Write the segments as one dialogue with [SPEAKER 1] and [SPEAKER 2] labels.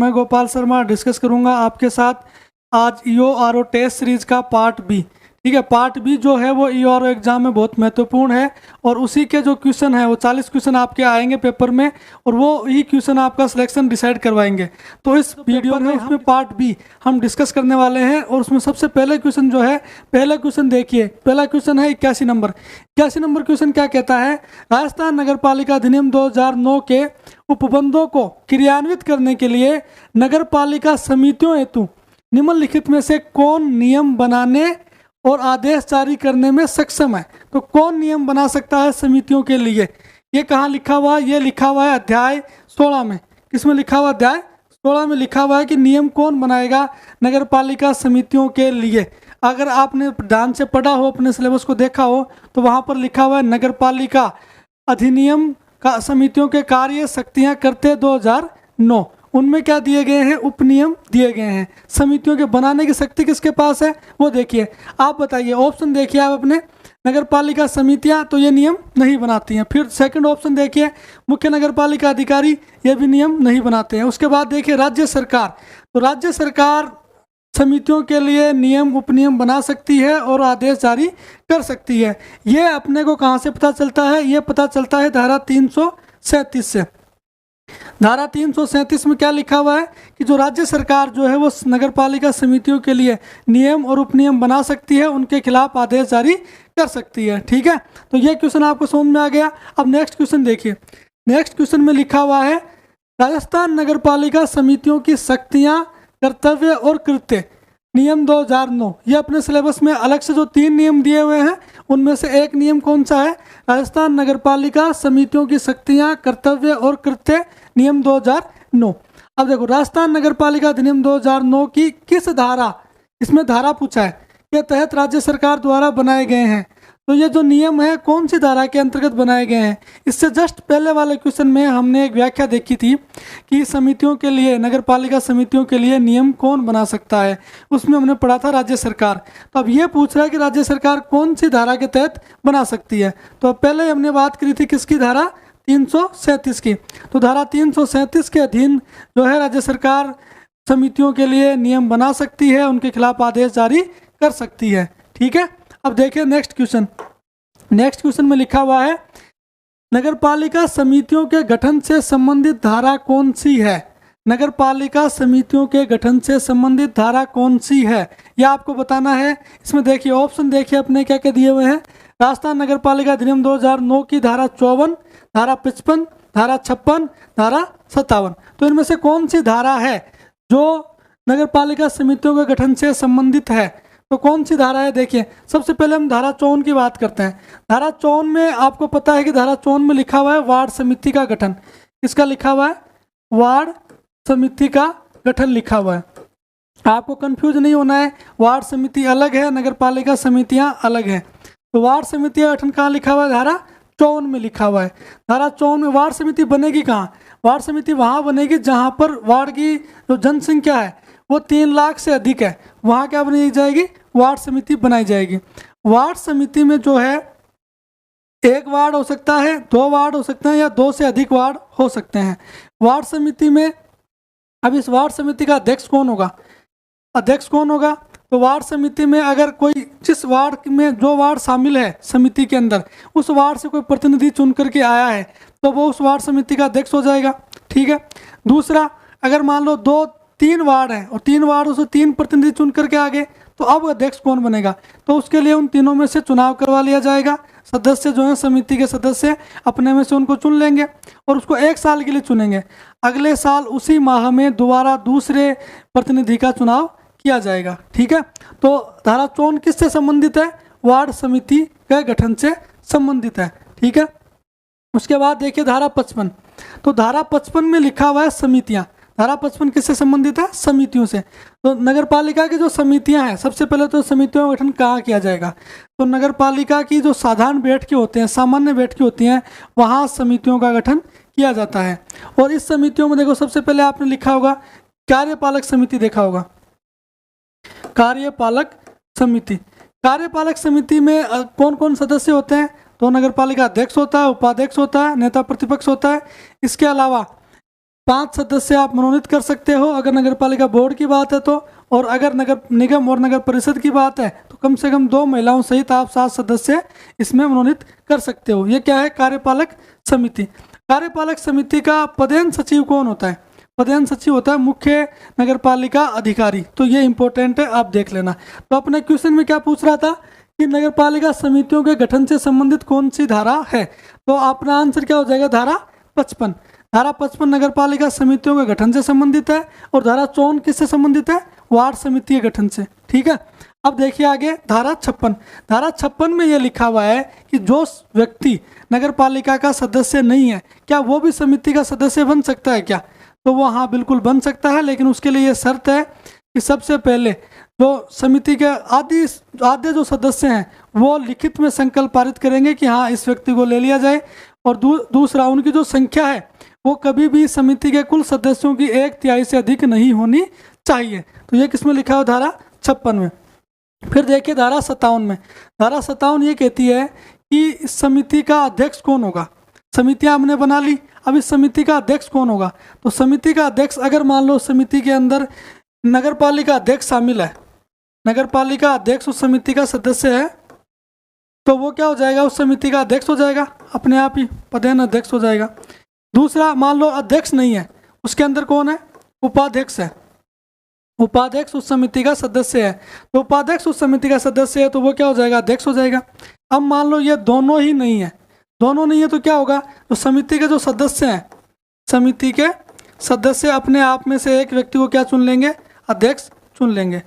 [SPEAKER 1] मैं गोपाल शर्मा डिस्कस करूंगा आपके साथ आज ईओआरओ टेस्ट सीरीज का पार्ट बी। ठीक है, पार्ट बी जो है वो ईओआरओ एग्जाम में बहुत महत्वपूर्ण है और उसी के जो क्वेश्चन है वो 40 क्वेश्चन आपके आएंगे पेपर में और वो ही क्वेश्चन आपका सिलेक्शन डिसाइड करवाएंगे। तो इस वीडियो में उसमें पार्ट बी हम डिस्कस करने वाले हैं और उसमें सबसे पहले क्वेश्चन जो है, पहला क्वेश्चन देखिए, पहला क्वेश्चन है 81 नंबर। 81 नंबर क्वेश्चन क्या कहता है, राजस्थान नगर पालिका अधिनियम 2009 के उपबंधों को क्रियान्वित करने के लिए नगर पालिका समितियों हेतु निम्नलिखित में से कौन नियम बनाने और आदेश जारी करने में सक्षम है। तो कौन नियम बना सकता है समितियों के लिए, ये कहाँ लिखा हुआ है, ये लिखा हुआ है अध्याय 16 में। किसमें लिखा हुआ, अध्याय 16 में लिखा हुआ है कि नियम कौन बनाएगा नगर पालिका समितियों के लिए। अगर आपने ध्यान से पढ़ा हो, अपने सिलेबस को देखा हो, तो वहाँ पर लिखा हुआ है नगर पालिका अधिनियम का समितियों के कार्य शक्तियाँ करते 2009। उनमें क्या दिए गए हैं, उपनियम दिए गए हैं। समितियों के बनाने की शक्ति किसके पास है वो देखिए। आप बताइए, ऑप्शन देखिए आप अपने, नगर पालिका समितियां तो ये नियम नहीं बनाती हैं। फिर सेकंड ऑप्शन देखिए, मुख्य नगर पालिका अधिकारी, ये भी नियम नहीं बनाते हैं। उसके बाद देखिए राज्य सरकार, तो राज्य सरकार समितियों के लिए नियम उपनियम बना सकती है और आदेश जारी कर सकती है। ये अपने को कहाँ से पता चलता है, ये पता चलता है धारा 337 से। धारा 337 में क्या लिखा हुआ है कि जो राज्य सरकार जो है वो नगर पालिका समितियों के लिए नियम और उपनियम बना सकती है, उनके खिलाफ आदेश जारी कर सकती है। ठीक है, तो ये क्वेश्चन आपको समझ में आ गया। अब नेक्स्ट क्वेश्चन देखिए, नेक्स्ट क्वेश्चन में लिखा हुआ है राजस्थान नगर पालिका समितियों की शक्तियां, कर्तव्य और कृत्य नियम 2009। ये अपने सिलेबस में अलग से जो 3 नियम दिए हुए हैं उनमें से एक नियम कौन सा है, राजस्थान नगर पालिका समितियों की शक्तियां, कर्तव्य और कृत्य नियम 2009। अब देखो, राजस्थान नगर पालिका अधिनियम 2009 की किस धारा, इसमें धारा पूछा है, के तहत राज्य सरकार द्वारा बनाए गए हैं। तो ये जो नियम है कौन सी धारा के अंतर्गत बनाए गए हैं। इससे जस्ट पहले वाले क्वेश्चन में हमने एक व्याख्या देखी थी कि समितियों के लिए, नगर पालिका समितियों के लिए नियम कौन बना सकता है, उसमें हमने पढ़ा था राज्य सरकार। तो अब ये पूछ रहा है कि राज्य सरकार कौन सी धारा के तहत बना सकती है। तो पहले हमने बात करी थी किसकी, धारा 337 की। तो धारा 337 के अधीन जो है राज्य सरकार समितियों के लिए नियम बना सकती है, उनके खिलाफ आदेश जारी कर सकती है। ठीक है, अब देखिए नेक्स्ट क्वेश्चन। नेक्स्ट क्वेश्चन में लिखा हुआ है नगर पालिका समितियों के गठन से संबंधित धारा कौन सी है। नगर पालिका समितियों के गठन से संबंधित धारा कौन सी है, यह आपको बताना है। इसमें देखिए ऑप्शन देखिए अपने क्या क्या दिए हुए हैं। राजस्थान नगर पालिका अधिनियम 2009 की धारा 54, धारा 55, धारा 56, धारा 57। तो इनमें से कौन सी धारा है जो नगर पालिका समितियों के गठन से संबंधित है, तो कौन सी धारा है। देखिए सबसे पहले हम धारा 54 की बात करते हैं। धारा 54 में आपको पता है कि धारा 54 में लिखा हुआ है वार्ड समिति का गठन। किसका लिखा हुआ है, वार्ड समिति का गठन लिखा हुआ है। आपको कंफ्यूज नहीं होना है, वार्ड समिति अलग है, नगर पालिका समितियां अलग है। तो वार्ड समिति का गठन कहाँ लिखा हुआ है, धारा 54 में लिखा हुआ है। धारा 54 में वार्ड समिति बनेगी कहाँ, वार्ड समिति वहाँ बनेगी जहाँ पर वार्ड की जो जनसंख्या है वो 3 लाख से अधिक है, वहाँ क्या बनाई जाएगी, वार्ड समिति बनाई जाएगी। वार्ड समिति में जो है 1 वार्ड हो सकता है, 2 वार्ड हो सकते हैं या 2 से अधिक वार्ड हो सकते हैं। वार्ड समिति में अब इस वार्ड समिति का अध्यक्ष कौन होगा, अध्यक्ष कौन होगा। तो वार्ड समिति में अगर कोई, जिस वार्ड में जो वार्ड शामिल है समिति के अंदर, उस वार्ड से कोई प्रतिनिधि चुन करके आया है तो वो उस वार्ड समिति का अध्यक्ष हो जाएगा। ठीक है, दूसरा अगर मान लो 2-3 वार्ड हैं और 3 वार्डों से 3 प्रतिनिधि चुन करके आ गए, तो अब अध्यक्ष कौन बनेगा, तो उसके लिए उन तीनों में से चुनाव करवा लिया जाएगा। सदस्य जो है समिति के सदस्य अपने में से उनको चुन लेंगे और उसको 1 साल के लिए चुनेंगे। अगले साल उसी माह में दोबारा दूसरे प्रतिनिधि का चुनाव किया जाएगा। ठीक है, तो धारा 54 किससे संबंधित है, वार्ड समिति के गठन से संबंधित है। ठीक है, उसके बाद देखिए धारा 55। तो धारा 55 में लिखा हुआ है समितियां। धारा 55 किससे संबंधित है, समितियों से। तो नगर पालिका की जो समितियां हैं, सबसे पहले तो समितियों का गठन कहाँ किया जाएगा, तो नगर पालिका की जो साधारण बैठकें होते हैं, सामान्य बैठकें होती हैं, वहाँ समितियों का गठन किया जाता है। और इस समितियों में देखो सबसे पहले आपने लिखा होगा कार्यपालक समिति, देखा होगा कार्यपालक समिति। कार्यपालक समिति में कौन कौन सदस्य होते हैं, तो नगर पालिका अध्यक्ष होता है, उपाध्यक्ष होता है, नेता प्रतिपक्ष होता है। इसके अलावा 5 सदस्य आप मनोनीत कर सकते हो अगर नगर पालिका बोर्ड की बात है तो, और अगर नगर निगम और नगर परिषद की बात है तो कम से कम 2 महिलाओं सहित आप 7 सदस्य इसमें मनोनीत कर सकते हो। ये क्या है? कार्यपालक समिति। कार्यपालक समिति का पदेन सचिव कौन होता है? पदेन सचिव होता है मुख्य नगर पालिका अधिकारी। तो ये इंपॉर्टेंट है, आप देख लेना। तो अपने क्वेश्चन में क्या पूछ रहा था कि नगर पालिका समितियों के गठन से संबंधित कौन सी धारा है? तो अपना आंसर क्या हो जाएगा? धारा 55। धारा 55 नगर पालिका समितियों के गठन से संबंधित है, और धारा 54 किससे संबंधित है? वार्ड समिति के गठन से। ठीक है, अब देखिए आगे धारा 56। धारा 56 में ये लिखा हुआ है कि जो व्यक्ति नगर पालिका का सदस्य नहीं है, क्या वो भी समिति का सदस्य बन सकता है क्या? तो वो हाँ बिल्कुल बन सकता है, लेकिन उसके लिए ये शर्त है कि सबसे पहले जो समिति के आधे जो सदस्य हैं वो लिखित में संकल्प पारित करेंगे कि हाँ इस व्यक्ति को ले लिया जाए, और दूसरा उनकी जो संख्या है वो कभी भी समिति के कुल सदस्यों की 1/3 से अधिक नहीं होनी चाहिए। तो ये किसमें लिखा है? धारा 56 में। फिर देखिए धारा 57 में। धारा 57 ये कहती है कि इस समिति का अध्यक्ष कौन होगा? समितियां हमने बना ली, अब इस समिति का अध्यक्ष कौन होगा? तो समिति का अध्यक्ष, अगर मान लो समिति के अंदर नगर पालिका अध्यक्ष शामिल है, नगर पालिका अध्यक्ष उस समिति का सदस्य है, तो वो क्या हो जाएगा? उस समिति का अध्यक्ष हो जाएगा, अपने आप ही पदेन अध्यक्ष हो जाएगा। दूसरा, मान लो अध्यक्ष नहीं है, उसके अंदर कौन है? उपाध्यक्ष है। उपाध्यक्ष उस समिति का सदस्य है, तो उपाध्यक्ष उस समिति का सदस्य है, तो वो क्या हो जाएगा? अध्यक्ष हो जाएगा। अब मान लो ये दोनों ही नहीं है, दोनों नहीं है तो क्या होगा? तो समिति के जो सदस्य हैं, समिति के सदस्य अपने आप में से एक व्यक्ति को क्या चुन लेंगे? अध्यक्ष चुन लेंगे।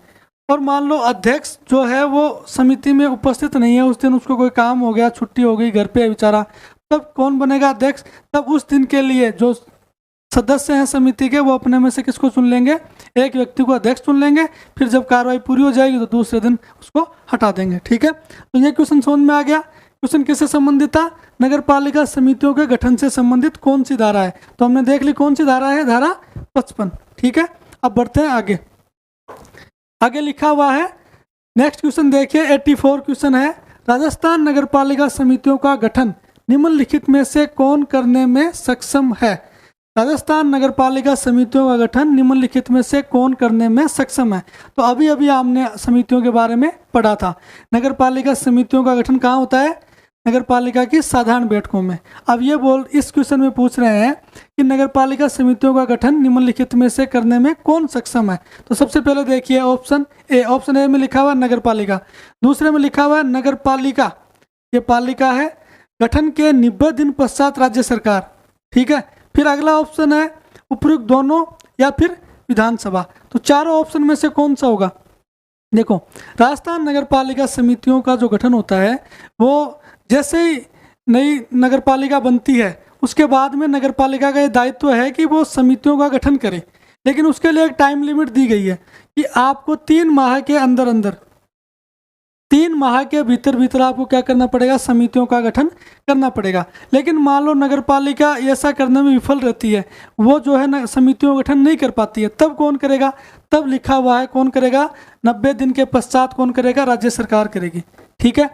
[SPEAKER 1] और मान लो अध्यक्ष जो है वो समिति में उपस्थित नहीं है, उस दिन उसको कोई काम हो गया, छुट्टी हो गई, घर पे है बेचारा, तब कौन बनेगा अध्यक्ष? तब उस दिन के लिए जो सदस्य हैं समिति के वो अपने में से किसको चुन लेंगे? एक व्यक्ति को अध्यक्ष चुन लेंगे। फिर जब कार्रवाई पूरी हो जाएगी तो दूसरे दिन उसको हटा देंगे। ठीक है, तो ये क्वेश्चन समझ में आ गया। क्वेश्चन किससे संबंधित था? नगर पालिका समितियों के गठन से संबंधित कौन सी धारा है? तो हमने देख ली कौन सी धारा है? धारा 55। ठीक है, अब बढ़ते हैं आगे। आगे लिखा हुआ है, नेक्स्ट क्वेश्चन देखिए 84 क्वेश्चन है, राजस्थान नगर पालिका समितियों का गठन निम्नलिखित में से कौन करने में सक्षम है? राजस्थान नगर पालिका समितियों का गठन निम्नलिखित में से कौन करने में सक्षम है? तो अभी अभी हमने समितियों के बारे में पढ़ा था। नगर पालिका समितियों का गठन कहाँ होता है? नगर पालिका की साधारण बैठकों में। अब ये इस क्वेश्चन में पूछ रहे हैं कि नगर पालिका समितियों का गठन निम्नलिखित में से करने में कौन सक्षम है? तो सबसे पहले देखिए ऑप्शन ए में लिखा हुआ है नगर पालिका, दूसरे में लिखा हुआ है नगर पालिका, ये पालिका है, गठन के 90 दिन पश्चात राज्य सरकार। ठीक है, फिर अगला ऑप्शन है उपयुक्त दोनों या फिर विधानसभा। तो चारों ऑप्शन में से कौन सा होगा? देखो, राजस्थान नगर पालिका समितियों का जो गठन होता है वो जैसे ही नई नगर पालिका बनती है उसके बाद में नगर पालिका का ये दायित्व है कि वो समितियों का गठन करे, लेकिन उसके लिए एक टाइम लिमिट दी गई है कि आपको 3 माह के अंदर अंदर 3 माह के भीतर भीतर आपको क्या करना पड़ेगा? समितियों का गठन करना पड़ेगा। लेकिन मान लो नगर पालिका ऐसा करने में विफल रहती है, वो जो है ना समितियों का गठन नहीं कर पाती है, तब कौन करेगा? तब लिखा हुआ है कौन करेगा? 90 दिन के पश्चात कौन करेगा? राज्य सरकार करेगी। ठीक है,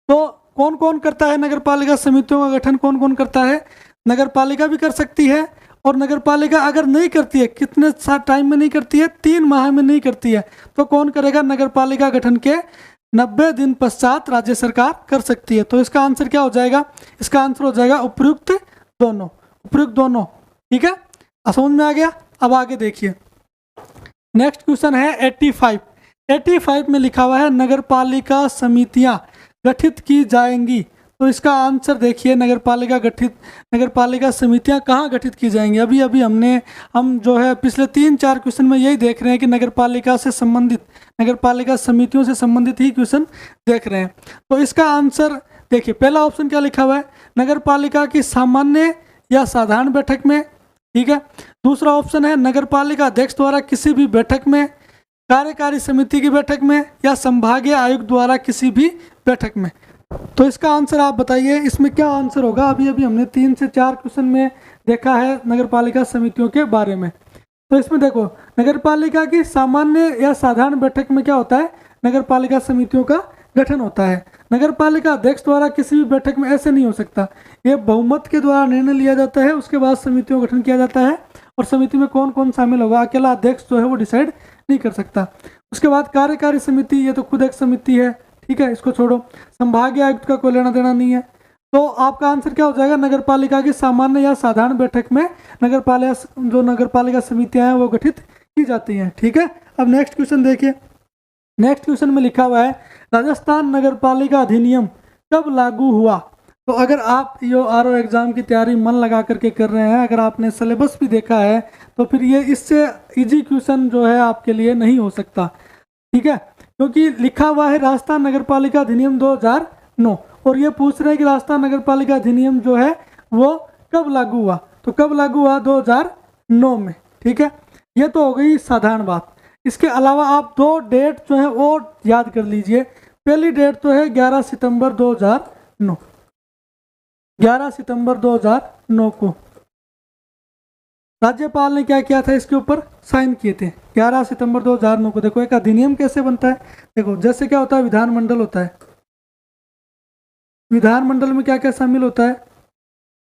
[SPEAKER 1] तो कौन कौन करता है नगर पालिका समितियों का गठन? कौन कौन करता है? नगर पालिका भी कर सकती है, और नगर पालिका अगर नहीं करती है, कितने टाइम में नहीं करती है? 3 माह में नहीं करती है, तो कौन करेगा? नगर पालिका गठन के 90 दिन पश्चात राज्य सरकार कर सकती है। तो इसका आंसर क्या हो जाएगा? इसका आंसर हो जाएगा उपयुक्त दोनों। उपयुक्त दोनों। ठीक है, समझ में आ गया। अब आगे देखिए, नेक्स्ट क्वेश्चन है 85 में लिखा हुआ है नगर पालिका समितियां गठित की जाएंगी। तो इसका आंसर देखिए, नगर पालिका समितियां कहाँ गठित की जाएंगी? अभी अभी हम जो है पिछले 3-4 क्वेश्चन में यही देख रहे हैं कि नगर पालिका से संबंधित, नगर पालिका समितियों से संबंधित ही क्वेश्चन देख रहे हैं। तो इसका आंसर देखिए, पहला ऑप्शन क्या लिखा हुआ है? नगर पालिका की सामान्य या साधारण बैठक में। ठीक है, दूसरा ऑप्शन है नगर पालिका अध्यक्ष द्वारा किसी भी बैठक में, कार्यकारी समिति की बैठक में, या संभागीय आयुक्त द्वारा किसी भी बैठक में। तो इसका आंसर आप बताइए, इसमें क्या आंसर होगा? अभी अभी हमने 3 से 4 क्वेश्चन में देखा है नगर पालिका समितियों के बारे में। तो इसमें देखो, नगर पालिका की सामान्य या साधारण बैठक में क्या होता है? नगर पालिका समितियों का गठन होता है। नगर पालिका अध्यक्ष द्वारा किसी भी बैठक में ऐसे नहीं हो सकता, ये बहुमत के द्वारा निर्णय लिया जाता है, उसके बाद समितियों का गठन किया जाता है, और समिति में कौन कौन शामिल होगा, अकेला अध्यक्ष जो है वो डिसाइड नहीं कर सकता। उसके बाद कार्यकारी समिति, ये तो खुद एक समिति है, ठीक है, इसको छोड़ो। संभागीय आयुक्त का कोई लेना देना नहीं है। तो आपका आंसर क्या हो जाएगा, नगरपालिका की सामान्य या साधारण बैठक में नगरपालिका समितियां हैं वो गठित की जाती हैं, ठीक है। अब नेक्स्ट क्वेश्चन देखिए। नेक्स्ट क्वेश्चन में लिखा हुआ है राजस्थान नगरपालिका अधिनियम कब लागू हुआ। तो अगर आप ईओआरओ एग्जाम की तैयारी मन लगा करके कर रहे हैं, अगर आपने सिलेबस भी देखा है, तो फिर ये इससे इजी क्वेश्चन जो है आपके लिए नहीं हो सकता, ठीक है, क्योंकि लिखा हुआ है राजस्थान नगरपालिका अधिनियम 2009 और ये पूछ रहे हैं कि राजस्थान नगरपालिका अधिनियम जो है वो कब लागू हुआ। तो कब लागू हुआ, 2009 में, ठीक है। ये तो हो गई साधारण बात। इसके अलावा आप 2 डेट जो है वो याद कर लीजिए। पहली डेट तो है 11 सितंबर 2009। 11 सितंबर 2009 को राज्यपाल ने क्या किया था, इसके ऊपर साइन किए थे 11 सितंबर 2009 को। देखो एक अधिनियम कैसे बनता है, देखो जैसे क्या होता है, विधानमंडल होता है, विधानमंडल में क्या क्या शामिल होता है,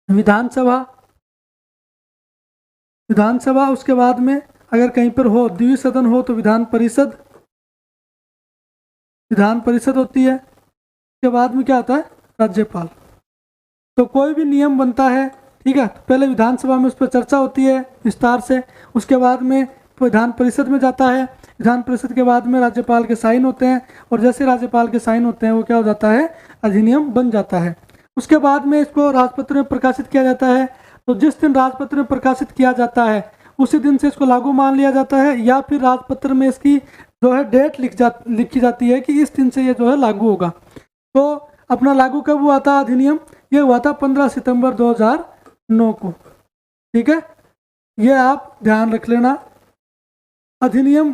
[SPEAKER 1] विधानसभा, विधानसभा, उसके बाद में अगर कहीं पर हो द्विसदन हो तो विधान परिषद, विधान परिषद होती है। उसके बाद में क्या आता है, राज्यपाल। तो कोई भी नियम बनता है, ठीक है, तो पहले विधानसभा में उस पर चर्चा होती है विस्तार से, उसके बाद में विधान परिषद में जाता है, विधान परिषद के बाद में राज्यपाल के साइन होते हैं, और जैसे राज्यपाल के साइन होते हैं वो क्या हो जाता है, अधिनियम बन जाता है। उसके बाद में इसको राजपत्र में प्रकाशित किया जाता है। तो जिस दिन राजपत्र में प्रकाशित किया जाता है उसी दिन से इसको लागू मान लिया जाता है, या फिर राजपत्र में इसकी जो है डेट लिखी जाती है कि इस दिन से ये जो है लागू होगा। तो अपना लागू कब हुआ था अधिनियम, ये हुआ था 15 सितंबर 2009 को, ठीक है, ये आप ध्यान रख लेना। अधिनियम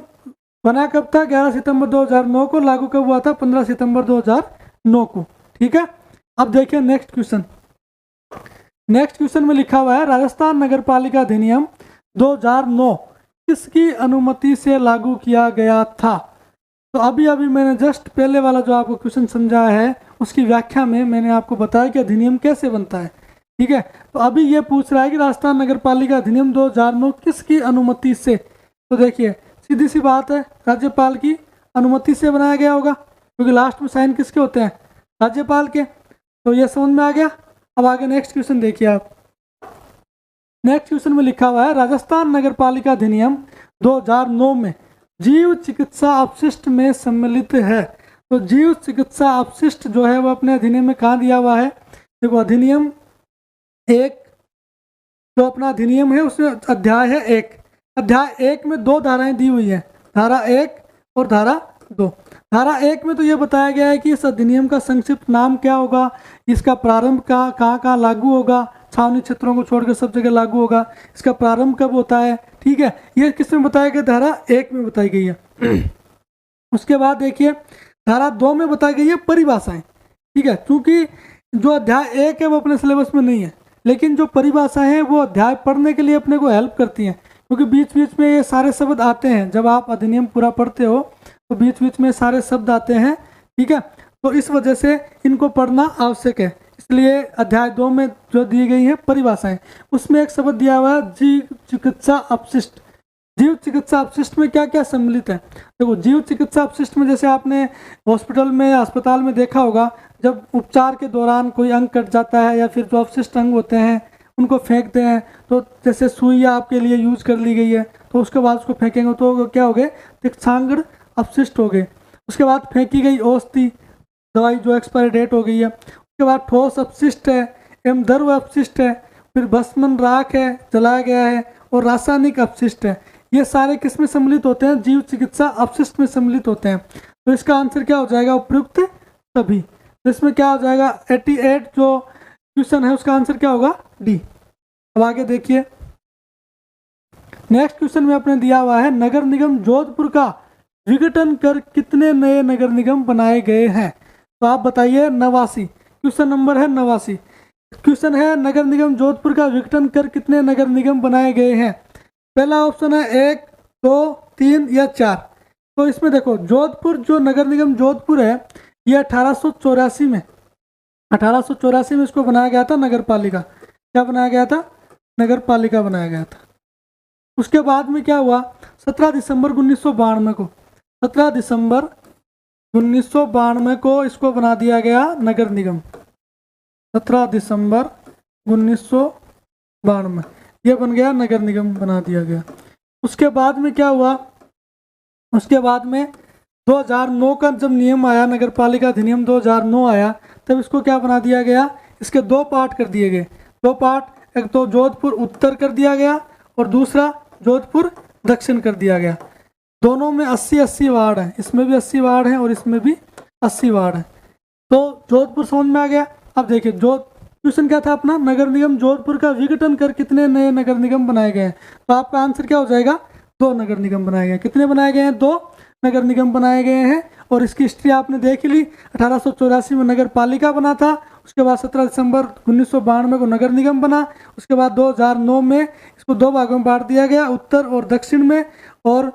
[SPEAKER 1] बना कब था, 11 सितंबर 2009 को, लागू कब हुआ था, 15 सितंबर 2009 को, ठीक है। अब देखिए नेक्स्ट क्वेश्चन। नेक्स्ट क्वेश्चन में लिखा हुआ है राजस्थान नगरपालिका अधिनियम 2009 किसकी अनुमति से लागू किया गया था। तो अभी मैंने जस्ट पहले वाला जो आपको क्वेश्चन समझाया है उसकी व्याख्या में मैंने आपको बताया कि अधिनियम कैसे बनता है, ठीक है। तो अभी ये पूछ रहा है कि राजस्थान नगरपालिका अधिनियम 2009 किसकी अनुमति से। तो देखिए सीधी सी बात है, राज्यपाल की अनुमति से बनाया गया होगा, क्योंकि लास्ट में साइन किसके होते हैं, राज्यपाल के। तो ये समझ में आ गया। अब आगे नेक्स्ट क्वेश्चन देखिए आप। नेक्स्ट क्वेश्चन में लिखा हुआ है राजस्थान नगरपालिका अधिनियम 2009 में जीव चिकित्सा अपशिष्ट में सम्मिलित है। तो जीव चिकित्सा अपशिष्ट जो है वो अपने अधिनियम में कहाँ दिया हुआ है, देखो अधिनियम 1 जो अपना अधिनियम है उसमें अध्याय है 1, अध्याय 1 में 2 धाराएं दी हुई है, धारा 1 और धारा 2। धारा 1 में तो ये बताया गया है कि इस अधिनियम का संक्षिप्त नाम क्या होगा, इसका प्रारंभ कहाँ लागू होगा, छावनी क्षेत्रों को छोड़कर सब जगह लागू होगा, इसका प्रारंभ कब होता है, ठीक है, ये किस में बताया गया, धारा 1 में बताई गई है। उसके बाद देखिए धारा 2 में बताई गई है परिभाषाएं, ठीक है, क्योंकि जो अध्याय 1 है वो अपने सिलेबस में नहीं है, लेकिन जो परिभाषाएं हैं वो अध्याय पढ़ने के लिए अपने को हेल्प करती हैं, क्योंकि बीच बीच में ये सारे शब्द आते हैं। जब आप अधिनियम पूरा पढ़ते हो तो बीच बीच में सारे शब्द आते हैं, ठीक है, तो इस वजह से इनको पढ़ना आवश्यक है। इसलिए अध्याय 2 में जो दी गई है परिभाषाएं, उसमें एक शब्द दिया हुआ है जीव चिकित्सा अपशिष्ट। जीव चिकित्सा अपशिष्ट में क्या क्या सम्मिलित है, देखो जीव चिकित्सा अपशिष्ट में जैसे आपने हॉस्पिटल में अस्पताल में देखा होगा, जब उपचार के दौरान कोई अंग कट जाता है या फिर जो अपशिष्ट अंग होते हैं उनको फेंकते हैं, तो जैसे सुइयाँ आपके लिए यूज कर ली गई है तो उसके बाद उसको फेंकेंगे तो क्या हो गए, तिक्सांगड़ अपशिष्ट हो गए। उसके बाद फेंकी गई औषधि दवाई जो एक्सपायरी डेट हो गई है, उसके बाद ठोस अपशिष्ट है एवं द्रव अपशिष्ट है, फिर भस्मन राख है जलाया गया है, और रासायनिक अपशिष्ट है। ये सारे किस में सम्मिलित होते हैं, जीव चिकित्सा अपशिष्ट में सम्मिलित होते हैं। तो इसका आंसर क्या हो जाएगा, उपयुक्त सभी। तो इसमें क्या हो जाएगा 88 जो क्वेश्चन है उसका आंसर क्या होगा, डी। अब आगे देखिए नेक्स्ट क्वेश्चन में आपने दिया हुआ है नगर निगम जोधपुर का विघटन कर कितने नए नगर निगम बनाए गए हैं। तो आप बताइए 89, क्वेश्चन नंबर है 89। क्वेश्चन है नगर निगम जोधपुर का विघटन कर कितने नगर निगम बनाए गए हैं। पहला ऑप्शन है 1, 2, 3 या 4। तो इसमें देखो जोधपुर जो नगर निगम जोधपुर है ये 1884 में इसको बनाया गया था नगर पालिका। क्या बनाया गया था, नगर पालिका बनाया गया था। उसके बाद में क्या हुआ, 17 दिसंबर 1992 को, 17 दिसंबर 1992 को इसको बना दिया गया नगर निगम। 17 दिसंबर 1992 ये बन गया नगर निगम, बना दिया गया। उसके बाद में क्या हुआ, उसके बाद में 2009 का जब नियम आया, नगर पालिका अधिनियम 2009 आया, तब इसको क्या बना दिया गया, इसके दो पार्ट कर दिए गए। दो पार्ट, एक तो जोधपुर उत्तर कर दिया गया और दूसरा जोधपुर दक्षिण कर दिया गया। दोनों में 80-80 वार्ड हैं, इसमें भी 80 वार्ड हैं और इसमें भी 80 वार्ड हैं। तो जोधपुर समझ में आ गया। अब देखिए जो क्वेश्चन क्या था अपना, नगर निगम जोधपुर का विघटन कर कितने नए नगर निगम बनाए गए हैं। तो आपका आंसर क्या हो जाएगा, 2 नगर निगम बनाए गए। कितने बनाए गए हैं, 2 नगर निगम बनाए गए हैं। और इसकी हिस्ट्री आपने देख ली, 1884 में नगर पालिका बना था, उसके बाद 17 दिसंबर 1992 को नगर निगम बना, उसके बाद 2009 में इसको 2 भागों में बांट दिया गया, उत्तर और दक्षिण में, और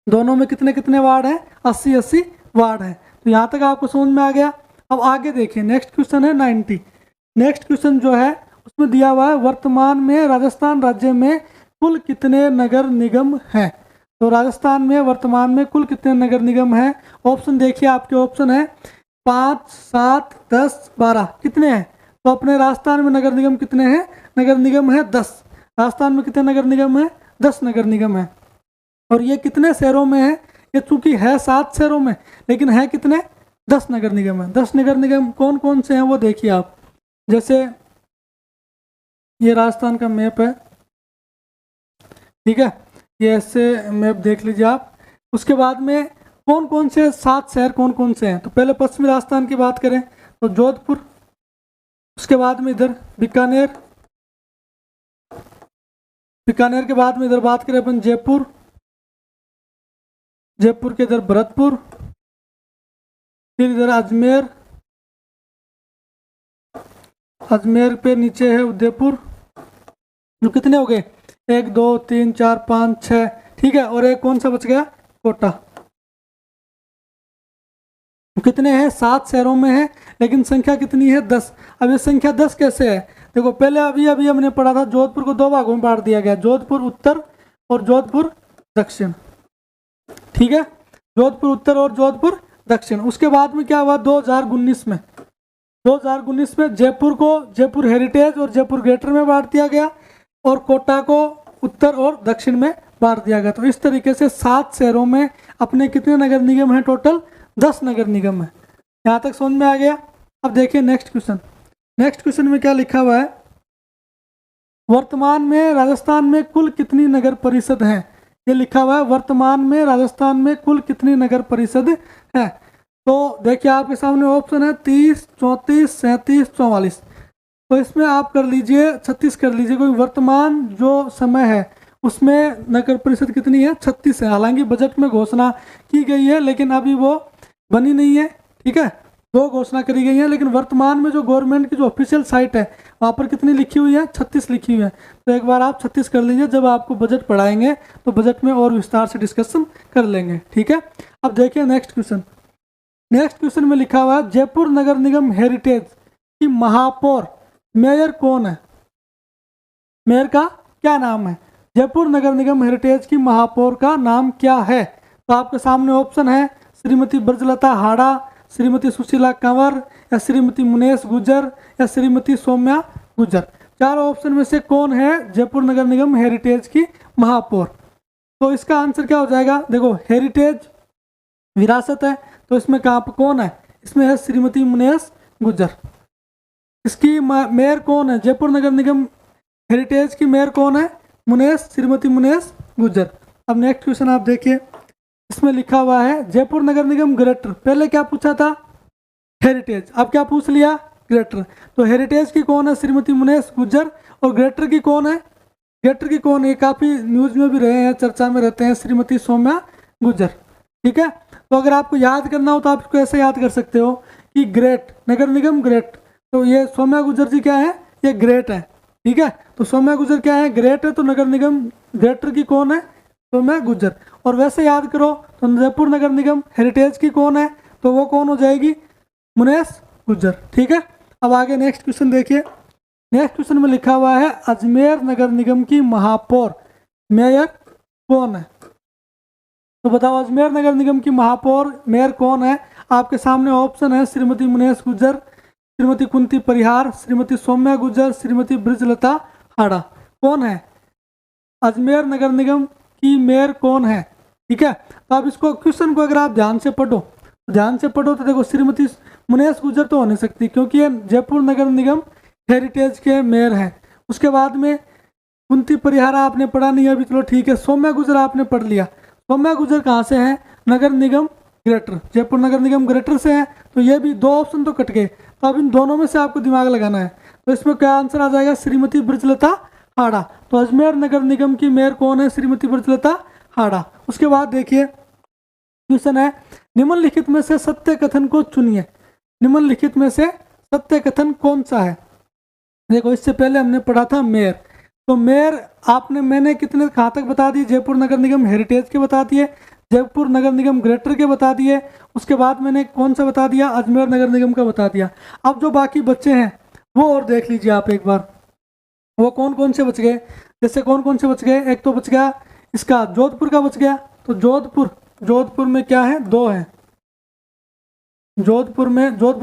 [SPEAKER 1] दोनों में कितने कितने वार्ड हैं, 80-80 वार्ड हैं। तो यहाँ तक आपको समझ में आ गया। अब आगे देखिए, नेक्स्ट क्वेश्चन है 90। नेक्स्ट क्वेश्चन जो है उसमें दिया हुआ है वर्तमान में राजस्थान राज्य में कुल कितने नगर निगम हैं। तो राजस्थान में वर्तमान में कुल कितने नगर निगम हैं। ऑप्शन देखिए, आपके ऑप्शन है 5, 7, 10, 12। कितने हैं, तो अपने राजस्थान में नगर निगम कितने हैं, नगर निगम है 10। राजस्थान में कितने नगर निगम है, 10 नगर निगम है। और ये कितने शहरों में है, ये चूंकि है 7 शहरों में, लेकिन है कितने, 10 नगर निगम है। 10 नगर निगम कौन कौन से हैं वो देखिए आप। जैसे ये राजस्थान का मैप है, ठीक है, ये ऐसे मैप देख लीजिए आप। उसके बाद में कौन कौन से 7 शहर कौन कौन से हैं। तो पहले पश्चिमी राजस्थान की बात करें तो जोधपुर, उसके बाद में इधर बीकानेर, बीकानेर के बाद में इधर बात करें अपन जयपुर, जयपुर के इधर भरतपुर, फिर इधर अजमेर, अजमेर पे नीचे है उदयपुर। जो कितने हो गए, 1, 2, 3, 4, 5, 6, ठीक है। और एक कौन सा बच गया, कोटा। कितने हैं, 7 शहरों में है, लेकिन संख्या कितनी है, 10। अब ये संख्या 10 कैसे है, देखो पहले अभी अभी हमने पढ़ा था जोधपुर को 2 भागों में बांट दिया गया, जोधपुर उत्तर और जोधपुर दक्षिण, ठीक है, जोधपुर उत्तर और जोधपुर दक्षिण। उसके बाद में क्या हुआ, 2019 में, 2019 में जयपुर को जयपुर हेरिटेज और जयपुर ग्रेटर में बांट दिया गया और कोटा को उत्तर और दक्षिण में बांट दिया गया। तो इस तरीके से 7 शहरों में अपने कितने नगर निगम हैं, टोटल 10 नगर निगम है। यहाँ तक समझ में आ गया। अब देखिए नेक्स्ट क्वेश्चन। नेक्स्ट क्वेश्चन में क्या लिखा हुआ है, वर्तमान में राजस्थान में कुल कितनी नगर परिषद हैं। ये लिखा हुआ है वर्तमान में राजस्थान में कुल कितनी नगर परिषद है। तो देखिए आपके सामने ऑप्शन है 30, 34, 37, 44। तो इसमें आप कर लीजिए 36 कर लीजिए, क्योंकि वर्तमान जो समय है उसमें नगर परिषद कितनी है, 36 है। हालांकि बजट में घोषणा की गई है लेकिन अभी वो बनी नहीं है, ठीक है, 2 घोषणा करी गई है, लेकिन वर्तमान में जो गवर्नमेंट की जो ऑफिशियल साइट है वहाँ पर कितनी लिखी हुई है, 36 लिखी हुई है। तो एक बार आप 36 कर लीजिए, जब आपको बजट पढ़ाएंगे तो बजट में और विस्तार से डिस्कशन कर लेंगे, ठीक है। अब देखिए नेक्स्ट क्वेश्चन। नेक्स्ट क्वेश्चन में लिखा हुआ है जयपुर नगर निगम हेरिटेज की महापौर मेयर कौन है, मेयर का क्या नाम है। जयपुर नगर निगम हेरिटेज की महापौर का नाम क्या है। तो आपके सामने ऑप्शन है श्रीमती ब्रजलता हाड़ा, श्रीमती सुशीला कंवर, या श्रीमती मुनेश गुजर, या श्रीमती सौम्या गुजर। 4 ऑप्शन में से कौन है जयपुर नगर निगम हेरिटेज की महापौर। तो इसका आंसर क्या हो जाएगा, देखो हेरिटेज विरासत है, तो इसमें कहाँ पर कौन है, इसमें है श्रीमती मुनेश गुजर। इसकी मेयर कौन है, जयपुर नगर निगम हेरिटेज की मेयर कौन है, मुनेश, श्रीमती मुनेश गुजर। अब नेक्स्ट क्वेश्चन आप देखिए, इसमें लिखा हुआ है जयपुर नगर निगम ग्रेटर। पहले क्या पूछा था, हेरिटेज, अब क्या पूछ लिया, ग्रेटर। तो हेरिटेज की कौन है, श्रीमती मुनेश गुजर, और ग्रेटर की कौन है, ग्रेटर की कौन है, काफ़ी न्यूज में भी रहे हैं, चर्चा में रहते हैं, श्रीमती सौम्या गुजर, ठीक है। तो अगर आपको याद करना हो तो आप इसको ऐसे याद कर सकते हो कि ग्रेट, नगर निगम ग्रेट, तो ये सौम्या गुजर जी क्या है, ये ग्रेट है, ठीक है। तो सौम्या गुजर क्या है, ग्रेट है, तो नगर निगम ग्रेटर की कौन है, सौम्या गुजर। और वैसे याद करो तो जयपुर नगर निगम हेरिटेज की कौन है, तो वो कौन हो जाएगी, मुनेश गुजर, ठीक है। अब आगे नेक्स्ट क्वेश्चन देखिए। नेक्स्ट क्वेश्चन में लिखा हुआ है अजमेर नगर निगम की महापौर मेयर कौन है? तो बताओ अजमेर नगर निगम की महापौर मेयर कौन है? आपके सामने ऑप्शन है श्रीमती मुनेश गुज्जर, श्रीमती कुंती परिहार, श्रीमती सौम्या गुज्जर, श्रीमती ब्रिजलता हाड़ा। कौन है अजमेर नगर निगम की मेयर कौन है? ठीक है, तो आप इसको क्वेश्चन को अगर आप ध्यान से पढ़ो तो देखो श्रीमती मुनेश गुज्जर तो हो नहीं सकती क्योंकि ये जयपुर नगर निगम हेरिटेज के मेयर हैं। उसके बाद में कुंती परिहारा आपने पढ़ा नहीं है अभी, चलो ठीक है। सौम्या गुज्जर आपने पढ़ लिया। सौम्या गुज्जर कहाँ से हैं? नगर निगम ग्रेटर, जयपुर नगर निगम ग्रेटर से हैं। तो ये भी 2 ऑप्शन तो कट गए, तो अब इन दोनों में से आपको दिमाग लगाना है। तो इसमें क्या आंसर आ जाएगा? श्रीमती ब्रिजलता हाड़ा। तो अजमेर नगर निगम की मेयर कौन है? श्रीमती ब्रिजलता हाड़ा। उसके बाद देखिए क्वेश्चन है निम्नलिखित में से सत्य कथन को चुनिए। निम्नलिखित में से सत्य कथन कौन सा है? देखो इससे पहले हमने पढ़ा था मेयर, तो मेयर मैंने कितने कहाँ तक बता दिए? जयपुर नगर निगम हेरिटेज के बता दिए, जयपुर नगर निगम ग्रेटर के बता दिए। उसके बाद मैंने कौन सा बता दिया? अजमेर नगर निगम का बता दिया। अब जो बाकी बच्चे हैं वो और देख लीजिए आप एक बार, वो कौन कौन से बच गए। जैसे कौन कौन से बच गए? एक तो बच गया इसका जोधपुर का बच गया। तो जोधपुर में क्या है? 2 है। जोधपुर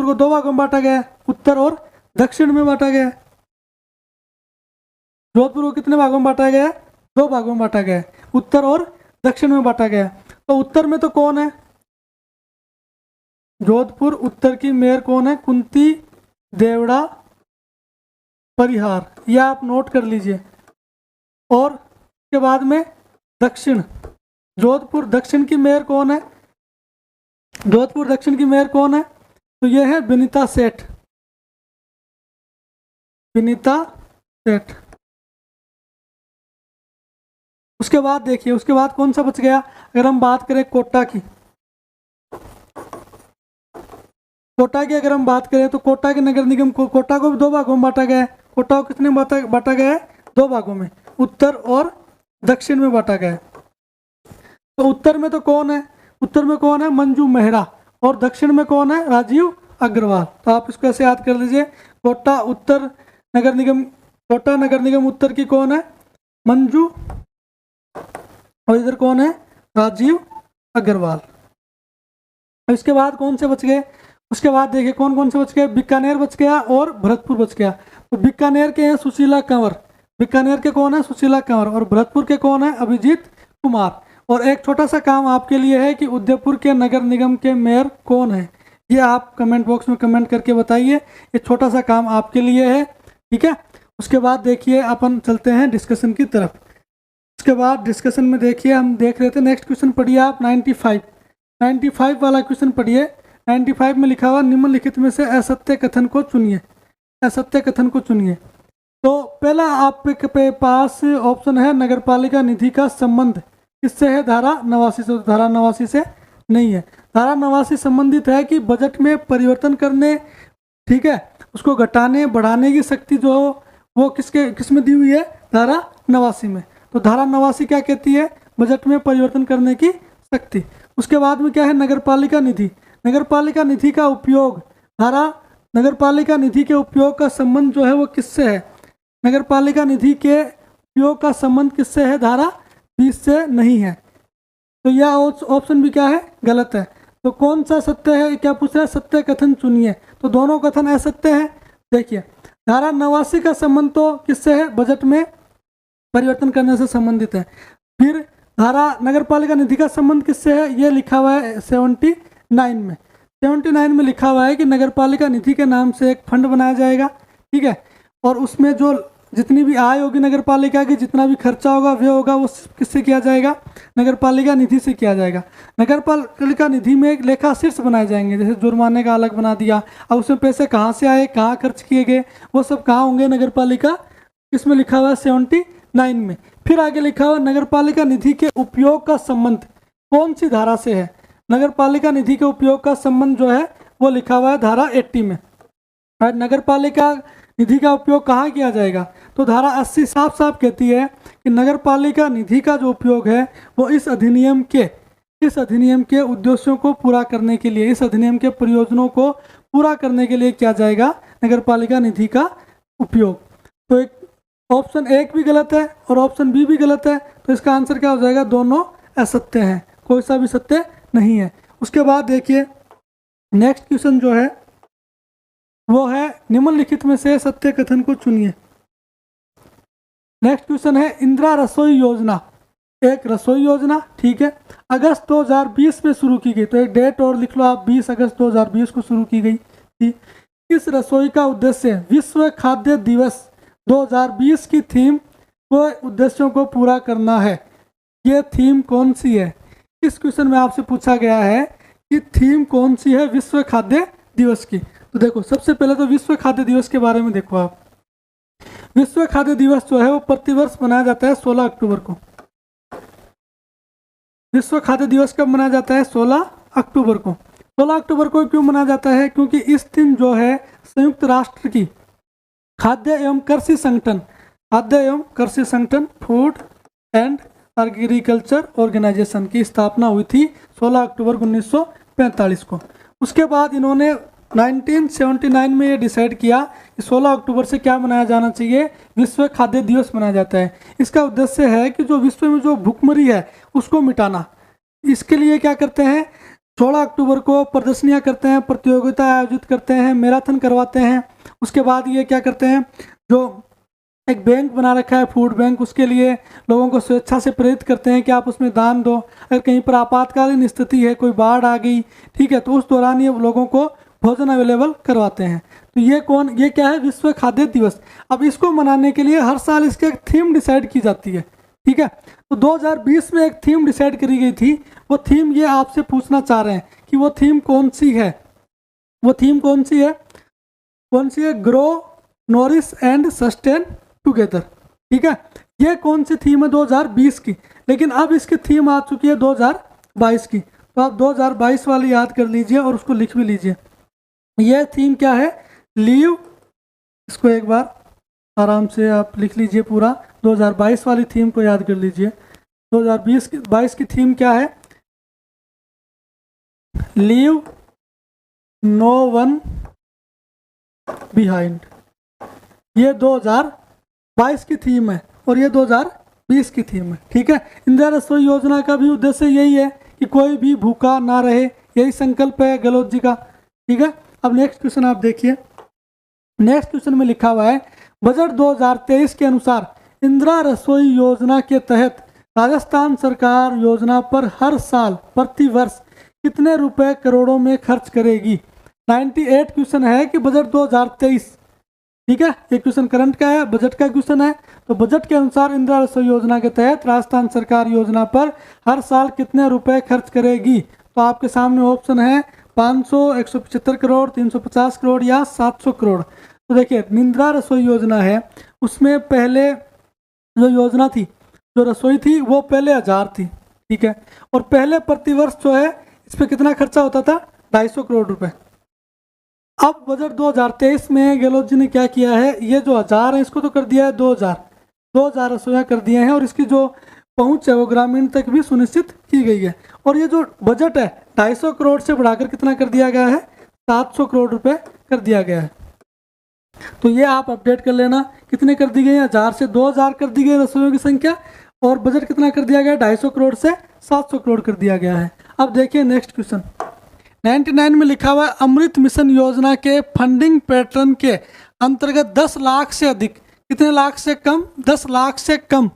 [SPEAKER 1] को 2 भागों में बांटा गया है, उत्तर और दक्षिण में बांटा गया है। जोधपुर को कितने भागों में बांटा गया है? 2 भागों में बांटा गया है, उत्तर और दक्षिण में बांटा गया है। तो उत्तर में तो कौन है? जोधपुर उत्तर की मेयर कौन है? कुंती देवड़ा परिहार, यह आप नोट कर लीजिए। और उसके बाद में दक्षिण, जोधपुर दक्षिण की मेयर कौन है? जोधपुर दक्षिण की मेयर कौन है? तो यह है विनीता सेठ। उसके बाद देखिए, उसके बाद कौन सा बच गया? अगर हम बात करें कोटा की अगर हम बात करें तो कोटा के नगर निगम को, कोटा को भी 2 भागों में बांटा गया है। कोटा को कितने बांटा गया है? 2 भागों में, उत्तर और दक्षिण में बांटा गया है। तो उत्तर में तो कौन है? उत्तर में कौन है? मंजू मेहरा। और दक्षिण में कौन है? राजीव अग्रवाल। तो आप इसको ऐसे याद कर लीजिए, कोटा नगर निगम उत्तर की कौन है? मंजू, और इधर कौन है? राजीव अग्रवाल। इसके बाद कौन से बच गए? उसके बाद देखिए कौन कौन से बच गए? बीकानेर बच गया और भरतपुर बच गया। तो बीकानेर के हैं सुशीला कंवर, बीकानेर के कौन है? सुशीला कंवर। और भरतपुर के कौन है? अभिजीत कुमार। और एक छोटा सा काम आपके लिए है कि उदयपुर के नगर निगम के मेयर कौन है, ये आप कमेंट बॉक्स में कमेंट करके बताइए। ये छोटा सा काम आपके लिए है, ठीक है। उसके बाद देखिए अपन चलते हैं डिस्कशन की तरफ। उसके बाद डिस्कशन में देखिए हम देख रहे थे, नेक्स्ट क्वेश्चन पढ़िए आप 95 वाला क्वेश्चन पढ़िए। 95 में लिखा हुआ निम्नलिखित में से असत्य कथन को चुनिए। असत्य कथन को चुनिए। तो पहला आपके पास ऑप्शन है नगरपालिका निधि का संबंध किससे है? धारा 89 से। धारा 89 से नहीं है। धारा 89 संबंधित है कि बजट में परिवर्तन करने, ठीक है, उसको घटाने बढ़ाने की शक्ति जो हो वो किसमें दी हुई है? धारा 89 में। तो धारा 89 क्या कहती है? बजट में परिवर्तन करने की शक्ति। उसके बाद में क्या है? नगरपालिका निधि। नगरपालिका निधि का उपयोग, धारा नगरपालिका निधि के उपयोग का संबंध जो है वो किससे है? नगरपालिका निधि के उपयोग का संबंध किससे है? धारा 20 से नहीं है। तो यह ऑप्शन भी क्या है? गलत है। तो कौन सा सत्य है? क्या पूछ रहा है? सत्य कथन चुनिए। तो दोनों कथन असत्य है। देखिए धारा 89 का संबंध तो किससे है? बजट में परिवर्तन करने से संबंधित है। फिर धारा नगरपालिका निधि का संबंध किससे है? ये लिखा हुआ है 79 में। 79 में लिखा हुआ है कि नगरपालिका निधि के नाम से एक फंड बनाया जाएगा, ठीक है, और उसमें जो जितनी भी आय होगी नगरपालिका की, जितना भी खर्चा होगा व्यय होगा, वो किससे किया जाएगा? नगरपालिका निधि से किया जाएगा। नगरपालिका निधि में एक लेखा शीर्ष बनाए जाएंगे, जैसे जुर्माने का अलग बना दिया। अब उसमें पैसे कहाँ से आए, कहाँ खर्च किए गए, वो सब कहाँ होंगे? नगरपालिका, इसमें लिखा हुआ है 79 में। फिर आगे लिखा हुआ नगरपालिका निधि के उपयोग का संबंध कौन सी धारा से है? नगरपालिका निधि के उपयोग का संबंध जो है वो लिखा हुआ है धारा 80 में। और नगरपालिका निधि का उपयोग कहाँ किया जाएगा? तो धारा 80 साफ साफ कहती है कि नगरपालिका निधि का जो उपयोग है वो इस अधिनियम के उद्देश्यों को पूरा करने के लिए, इस अधिनियम के प्रयोजनों को पूरा करने के लिए किया जाएगा नगरपालिका निधि का उपयोग। तो एक ऑप्शन 1 भी गलत है और ऑप्शन बी भी गलत है। तो इसका आंसर क्या हो जाएगा, दोनों असत्य हैं, कोई सा भी सत्य नहीं है। उसके बाद देखिए नेक्स्ट क्वेश्चन जो है वो है निम्नलिखित में से सत्य कथन को चुनिए। नेक्स्ट क्वेश्चन है इंदिरा रसोई योजना एक रसोई योजना, ठीक है, अगस्त 2020 में शुरू की गई। तो एक डेट और लिख लो आप, 20 अगस्त 2020 को शुरू की गई थी। इस रसोई का उद्देश्य विश्व खाद्य दिवस 2020 की थीम को उद्देश्यों को पूरा करना है। ये थीम कौन सी है? इस क्वेश्चन में आपसे पूछा गया है कि थीम कौन सी है विश्व खाद्य दिवस की। तो देखो सबसे पहले तो विश्व खाद्य दिवस के बारे में देखो आप। विश्व खाद्य दिवस जो है वो प्रतिवर्ष मनाया जाता है 16 अक्टूबर को। विश्व खाद्य दिवस कब मनाया जाता है? 16 अक्टूबर को। 16 अक्टूबर को क्यों मनाया जाता है? क्योंकि इस दिन जो है संयुक्त राष्ट्र की खाद्य एवं कृषि संगठन फूड एंड एग्रीकल्चर ऑर्गेनाइजेशन की स्थापना हुई थी 16 अक्टूबर 1945 को। उसके बाद इन्होंने 1979 में ये डिसाइड किया कि 16 अक्टूबर से क्या मनाया जाना चाहिए, विश्व खाद्य दिवस मनाया जाता है। इसका उद्देश्य है कि जो विश्व में जो भूखमरी है उसको मिटाना। इसके लिए क्या करते हैं, 16 अक्टूबर को प्रदर्शनियां करते हैं, प्रतियोगिता आयोजित करते हैं, मैराथन करवाते हैं। उसके बाद ये क्या करते हैं, जो एक बैंक बना रखा है फूड बैंक, उसके लिए लोगों को स्वेच्छा से प्रेरित करते हैं कि आप उसमें दान दो। अगर कहीं पर आपातकालीन स्थिति है, कोई बाढ़ आ गई, ठीक है, तो उस दौरान ये लोगों को भोजन अवेलेबल करवाते हैं। तो ये क्या है, विश्व खाद्य दिवस। अब इसको मनाने के लिए हर साल इसकी एक थीम डिसाइड की जाती है, ठीक है। तो 2020 में एक थीम डिसाइड करी गई थी। वो थीम ये आपसे पूछना चाह रहे हैं कि वो थीम कौन सी है। वो थीम कौन सी है? Grow nourish and sustain together, ठीक है। ये कौन सी थीम है? 2020 की। लेकिन अब इसकी थीम आ चुकी है 2022 की। तो आप 2022 वाली याद कर लीजिए और उसको लिख भी लीजिए। यह थीम क्या है? लीव। इसको एक बार आराम से आप लिख लीजिए पूरा। 2022 वाली थीम को याद कर लीजिए। 2022 की थीम क्या है? Leave no one behind. ये 2022 की थीम है और ये 2020 की थीम है, ठीक है। इंदिरा रसोई योजना का भी उद्देश्य यही है कि कोई भी भूखा ना रहे, यही संकल्प है गहलोत जी का, ठीक है। अब नेक्स्ट क्वेश्चन आप देखिए। नेक्स्ट क्वेश्चन में लिखा हुआ है बजट 2023 के अनुसार इंदिरा रसोई योजना के तहत राजस्थान सरकार योजना पर हर साल प्रति वर्ष कितने रुपए करोड़ों में खर्च करेगी। 98 क्वेश्चन है कि बजट 2023, ठीक है। ये क्वेश्चन करंट का है, बजट का क्वेश्चन है। तो बजट के अनुसार इंदिरा रसोई योजना के तहत राजस्थान सरकार योजना पर हर साल कितने रुपए खर्च करेगी। तो आपके सामने ऑप्शन है 500, 175 करोड़, 350 करोड़ या 700 करोड़। तो देखिए इंदिरा रसोई योजना है, उसमें पहले जो योजना थी, जो रसोई थी वो पहले 1000 थी, ठीक है। और पहले प्रतिवर्ष जो है इस पर कितना खर्चा होता था? 250 करोड़ रुपए। अब बजट 2023 में गहलोत जी ने क्या किया है, ये जो 1000 है इसको तो कर दिया है 2000 रसोइयाँ कर दिए हैं और इसकी जो पहुंच है वो ग्रामीण तक भी सुनिश्चित की गई है। और ये जो बजट है 250 करोड़ से बढ़ाकर कितना कर दिया गया है? 700 करोड़ रुपए कर दिया गया है। तो ये आप अपडेट कर लेना, कितने कर दी गई है? 1000 से 2000 कर दी गई रसोइयों की संख्या, और बजट कितना कर दिया गया? 250 करोड़ से 700 करोड़ कर दिया गया है। अब देखिए नेक्स्ट क्वेश्चन 99 में लिखा हुआ है अमृत मिशन योजना के फंडिंग पैटर्न के अंतर्गत 10 लाख से अधिक, कितने लाख से कम? 10 लाख से कम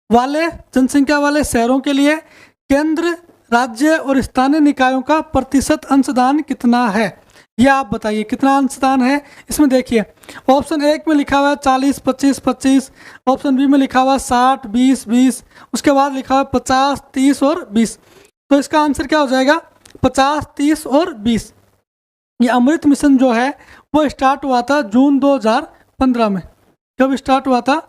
[SPEAKER 1] वाले जनसंख्या वाले शहरों के लिए केंद्र, राज्य और स्थानीय निकायों का प्रतिशत अंशदान कितना है? यह आप बताइए कितना अंशदान है। इसमें देखिए ऑप्शन 1 में लिखा हुआ है 40, 25, 25। ऑप्शन बी में लिखा हुआ है 60, 20, 20। उसके बाद लिखा हुआ है 50, 30 और 20। तो इसका आंसर क्या हो जाएगा? 50, 30 और 20। ये अमृत मिशन जो है वो स्टार्ट हुआ था जून 2015 में। कब स्टार्ट हुआ था?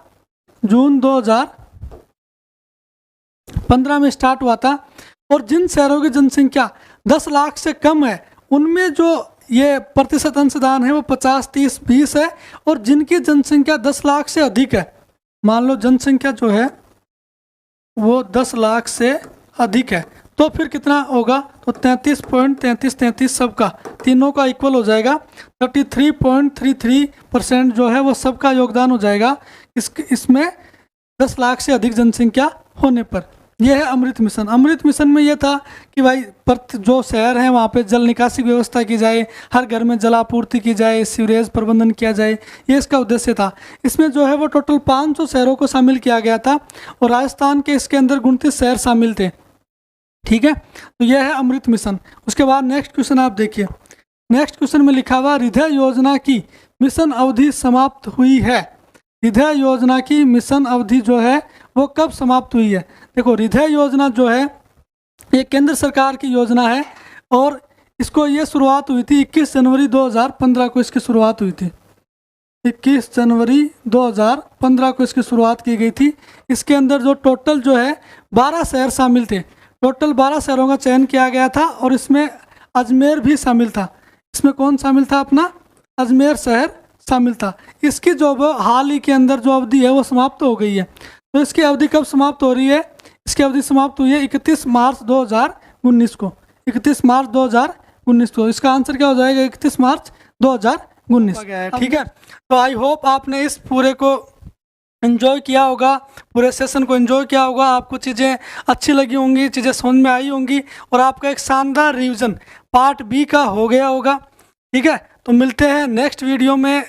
[SPEAKER 1] जून 2015 में स्टार्ट हुआ था। और जिन शहरों की जनसंख्या 10 लाख से कम है उनमें जो ये प्रतिशत अंशदान है वो 50, 30, 20 है। और जिनकी जनसंख्या 10 लाख से अधिक है, मान लो जनसंख्या जो है वो 10 लाख से अधिक है, तो फिर कितना होगा? तो 33.33 सबका, तीनों का इक्वल हो जाएगा। 33.33% जो है वो सबका योगदान हो जाएगा इसमें 10 लाख से अधिक जनसंख्या होने पर। यह है अमृत मिशन। अमृत मिशन में यह था कि भाई जो शहर हैं वहाँ पे जल निकासी की व्यवस्था की जाए, हर घर में जलापूर्ति की जाए, सीवरेज प्रबंधन किया जाए, ये इसका उद्देश्य था। इसमें जो है वो टोटल 500 शहरों को शामिल किया गया था और राजस्थान के इसके अंदर 29 शहर शामिल थे। ठीक है, तो यह है अमृत मिशन। उसके बाद नेक्स्ट क्वेश्चन आप देखिए। नेक्स्ट क्वेश्चन में लिखा हुआ हृदय योजना की मिशन अवधि समाप्त हुई है। हृदय योजना की मिशन अवधि जो है वो कब समाप्त हुई है? देखो, हृदय योजना जो है ये केंद्र सरकार की योजना है और इसको ये शुरुआत हुई थी 21 जनवरी 2015 को इसकी शुरुआत हुई थी। 21 जनवरी 2015 को इसकी शुरुआत की गई थी। इसके अंदर जो टोटल जो है 12 शहर शामिल थे। टोटल 12 शहरों का चयन किया गया था और इसमें अजमेर भी शामिल था। इसमें कौन शामिल था? अपना अजमेर शहर शामिल था। इसकी जो हाल ही के अंदर जो अवधि है वो समाप्त हो गई है। तो इसकी अवधि कब समाप्त हो रही है? इसकी अवधि समाप्त हुई है 31 मार्च 2019 को। 31 मार्च 2019 को। इसका आंसर क्या हो जाएगा? 31 मार्च 2019 गया है। ठीक है, तो आई होप आपने इस पूरे को एंजॉय किया होगा, पूरे सेशन को एंजॉय किया होगा। आपको चीज़ें अच्छी लगी होंगी, चीज़ें समझ में आई होंगी और आपका एक शानदार रिवीजन पार्ट बी का हो गया होगा। ठीक है, तो मिलते हैं नेक्स्ट वीडियो में